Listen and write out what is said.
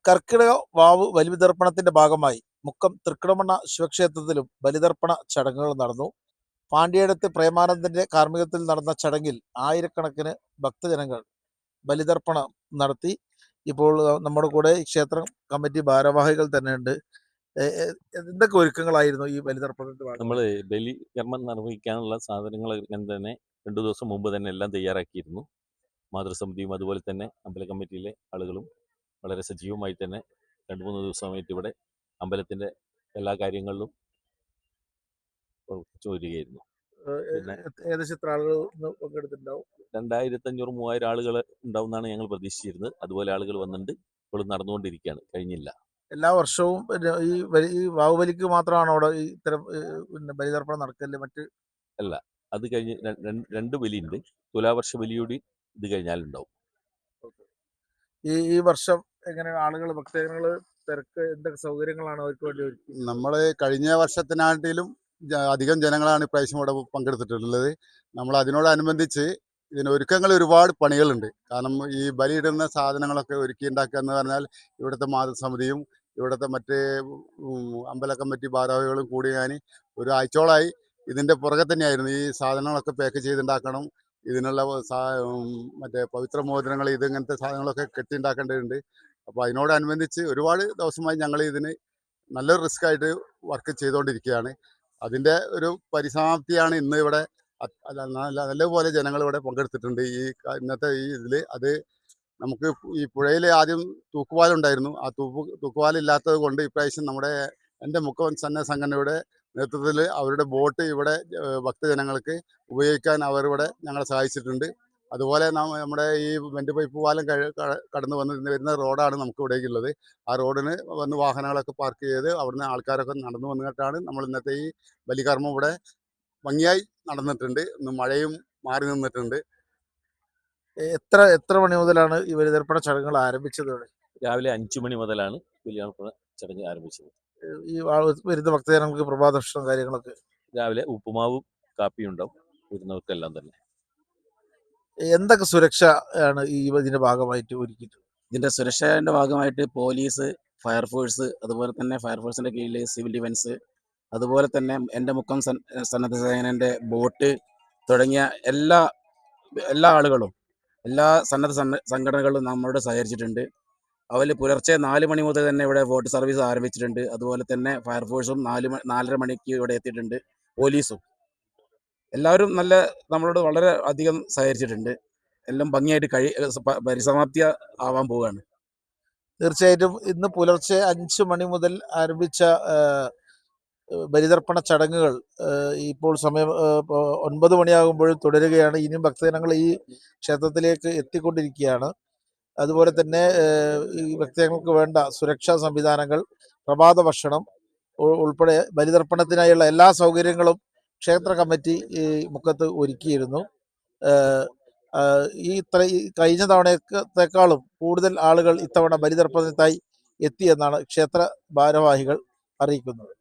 കർക്കിടക വാവ് ബലിതർപ്പണത്തിന്റെ ഭാഗമായി മുക്കം തൃക്കടമണ്ണ ശിവക്ഷേത്രത്തിലും ബലിതർപ്പണ ചടങ്ങുകൾ നടന്നു. പാണ്ഡ്യടത്ത് പ്രേമാനന്ദന്റെ കാർമ്മികത്തിൽ നടന്ന ചടങ്ങിൽ ആയിരക്കണക്കിന് ഭക്തജനങ്ങൾ ബലിതർപ്പണം നടത്തി. ഇപ്പോൾ നമ്മുടെ കൂടെ ക്ഷേത്രം കമ്മിറ്റി ഭാരവാഹികൾ തന്നെയുണ്ട്. എന്തൊക്കെ ഒരുക്കങ്ങളായിരുന്നു ഈ ബലിതർപ്പണത്തിന്റെ ഭാഗമായി? നമ്മൾ ബലികർമ്മം നിർവഹിക്കാനുള്ള സാധനങ്ങൾ തന്നെ 2 ദിവസം മുമ്പ് തന്നെ എല്ലാം തയ്യാറാക്കിയിരുന്നു. മാതൃസമിതിയും അതുപോലെ തന്നെ അമ്പല കമ്മിറ്റിയിലെ ആളുകളും വളരെ സജീവമായി തന്നെ 2-3 ദിവസമായിട്ട് ഇവിടെ അമ്പലത്തിൻ്റെ എല്ലാ കാര്യങ്ങളിലും പ്രവർത്തിച്ചു വരികയായിരുന്നു. പിന്നെ ഏകദേശം എത്ര ആളുകൾ പങ്കെടുത്തിട്ടുണ്ടാവും? 2500-3000 ആളുകൾ ഉണ്ടാവുമെന്നാണ് ഞങ്ങൾ പ്രതീക്ഷിച്ചിരുന്നത്. അതുപോലെ ആളുകൾ വന്നിട്ടുണ്ട്. ഇപ്പോഴും നടന്നുകൊണ്ടിരിക്കുകയാണ്, കഴിഞ്ഞില്ല. എല്ലാ വർഷവും ഈ വാവുബലിക്ക് മാത്രമാണോ അവിടെ ഇത്തരം ബലിതർപ്പണം നടക്കല്? മറ്റ് അല്ല, അത് കഴിഞ്ഞ് രണ്ട് ബലിയുണ്ട്. തുലാവർഷ ബലിയോട് ഇത് കഴിഞ്ഞാലുണ്ടാവും. ഈ വർഷം എങ്ങനെ ആളുകൾ ഭക്തജനങ്ങൾ തിരക്ക് എന്തൊക്കെ സൗകര്യങ്ങളാണ് അവർക്ക് വേണ്ടി ഒരുക്കി? നമ്മൾ കഴിഞ്ഞ വർഷത്തിനാട്ടിലും അധികം ജനങ്ങളാണ് ഇപ്രാവശ്യം ഇവിടെ പങ്കെടുത്തിട്ടുള്ളത്. നമ്മൾ അതിനോടനുബന്ധിച്ച് ഇതിന് ഒരുക്കങ്ങൾ ഒരുപാട് പണികളുണ്ട്. കാരണം ഈ ബലിയിടുന്ന സാധനങ്ങളൊക്കെ ഒരുക്കി ഉണ്ടാക്കുക എന്ന് പറഞ്ഞാൽ ഇവിടുത്തെ മാതൃസമിതിയും ഇവിടുത്തെ മറ്റ് അമ്പല കമ്മിറ്റി ഭാരവാഹികളും കൂടി ഞാൻ ഒരാഴ്ചയോളമായി ഇതിൻ്റെ പുറകെ തന്നെയായിരുന്നു. ഈ സാധനങ്ങളൊക്കെ പാക്ക് ചെയ്തുണ്ടാക്കണം, ഇതിനുള്ള മറ്റേ പവിത്ര മോതിരങ്ങൾ ഇതിങ്ങനത്തെ സാധനങ്ങളൊക്കെ കെട്ടിയുണ്ടാക്കേണ്ടതുണ്ട്. അപ്പോൾ അതിനോടനുബന്ധിച്ച് ഒരുപാട് ദിവസമായി ഞങ്ങൾ ഇതിന് നല്ലൊരു റിസ്ക് ആയിട്ട് വർക്ക് ചെയ്തുകൊണ്ടിരിക്കുകയാണ്. അതിൻ്റെ ഒരു പരിസമാപ്തിയാണ് ഇന്ന് ഇവിടെ. നല്ലപോലെ ജനങ്ങൾ ഇവിടെ പങ്കെടുത്തിട്ടുണ്ട് ഈ ഇന്നത്തെ ഈ ഇതിൽ. അത് നമുക്ക് ഈ പുഴയിൽ ആദ്യം തൂക്കുപാലുണ്ടായിരുന്നു. ആ തൂക്കുപാലില്ലാത്തത് കൊണ്ട് ഇപ്രാവശ്യം എൻ്റെ മുക്കം സംഘടനയുടെ നേതൃത്വത്തിൽ അവരുടെ ബോട്ട് ഇവിടെ ഭക്തജനങ്ങൾക്ക് ഉപയോഗിക്കാൻ അവരിവിടെ ഞങ്ങളെ സഹായിച്ചിട്ടുണ്ട്. അതുപോലെ നമ്മുടെ ഈ വെന്റ് പൈപ്പ് പാലം കടന്നു വരുന്ന റോഡാണ് നമുക്ക് ഇവിടേക്കുള്ളത്. ആ റോഡിന് വന്ന് വാഹനങ്ങളൊക്കെ പാർക്ക് ചെയ്ത് അവിടുന്ന് ആൾക്കാരൊക്കെ നടന്നു വന്നിട്ടാണ് നമ്മൾ ഇന്നത്തെ ഈ ബലികർമ്മം ഇവിടെ ഭംഗിയായി നടന്നിട്ടുണ്ട്. ഇന്ന് മഴയും മാറി നിന്നിട്ടുണ്ട്. എത്ര മണി മുതലാണ് ഈ ബലിതർപ്പണ ചടങ്ങുകൾ ആരംഭിച്ചത്? രാവിലെ 5 മണി മുതലാണ് ബലിതർപ്പണ ചടങ്ങ് ആരംഭിച്ചത്. ഈ വരുന്ന ഭക്തജനങ്ങൾക്ക് പ്രഭാത ഭക്ഷണം കാര്യങ്ങളൊക്കെ രാവിലെ ഉപ്പുമാവും കാപ്പിയും ഉണ്ടാവും വരുന്നവർക്കെല്ലാം തന്നെ. എന്തൊക്കെ സുരക്ഷ ആണ് ഇതിന്റെ ഭാഗമായിട്ട് ഒരുക്കിയിട്ടുള്ളത്? ഇതിന്റെ സുരക്ഷയുടെ ഭാഗമായിട്ട് പോലീസ്, ഫയർഫോഴ്സ്, അതുപോലെ തന്നെ ഫയർഫോഴ്സിന്റെ കീഴിൽ സിവിൽ ഡിഫൻസ്, അതുപോലെ തന്നെ എൻ്റെ മുക്കം സന്നദ്ധ സേനന്റെ ബോട്ട് തുടങ്ങിയ എല്ലാ ആളുകളും, എല്ലാ സന്നദ്ധ സംഘടനകളും നമ്മളോട് സഹകരിച്ചിട്ടുണ്ട്. അവർ പുലർച്ചെ 4 മണി മുതൽ തന്നെ ഇവിടെ ബോട്ട് സർവീസ് ആരംഭിച്ചിട്ടുണ്ട്. അതുപോലെ തന്നെ ഫയർഫോഴ്സും 4:30 മണിക്ക് ഇവിടെ എത്തിയിട്ടുണ്ട്. പോലീസും എല്ലാവരും നമ്മളോട് വളരെ അധികം സഹകരിച്ചിട്ടുണ്ട്. എല്ലാം ഭംഗിയായിട്ട് പരിസമാപ്തി ആവാൻ പോവുകയാണ്. തീർച്ചയായിട്ടും ഇന്ന് പുലർച്ചെ 5 മണി മുതൽ ആരംഭിച്ച ബലിതർപ്പണ ചടങ്ങുകൾ ഇപ്പോൾ സമയം 9 മണിയാകുമ്പോഴും തുടരുകയാണ്. ഇനിയും ഭക്തജനങ്ങൾ ഈ ക്ഷേത്രത്തിലേക്ക് എത്തിക്കൊണ്ടിരിക്കുകയാണ്. അതുപോലെ തന്നെ ഈ ഭക്തജനങ്ങൾക്ക് വേണ്ട സുരക്ഷാ സംവിധാനങ്ങൾ, പ്രഭാത ഭക്ഷണം ഉൾപ്പെടെ ബലിതർപ്പണത്തിനായുള്ള എല്ലാ സൗകര്യങ്ങളും ക്ഷേത്ര കമ്മിറ്റി മുക്കത്ത് ഒരുക്കിയിരുന്നു. ഈ കഴിഞ്ഞ തവണത്തേക്കാളും കൂടുതൽ ആളുകൾ ഇത്തവണ ബലിതർപ്പണത്തിനായി എത്തിയെന്നാണ് ക്ഷേത്ര ഭാരവാഹികൾ അറിയിക്കുന്നത്.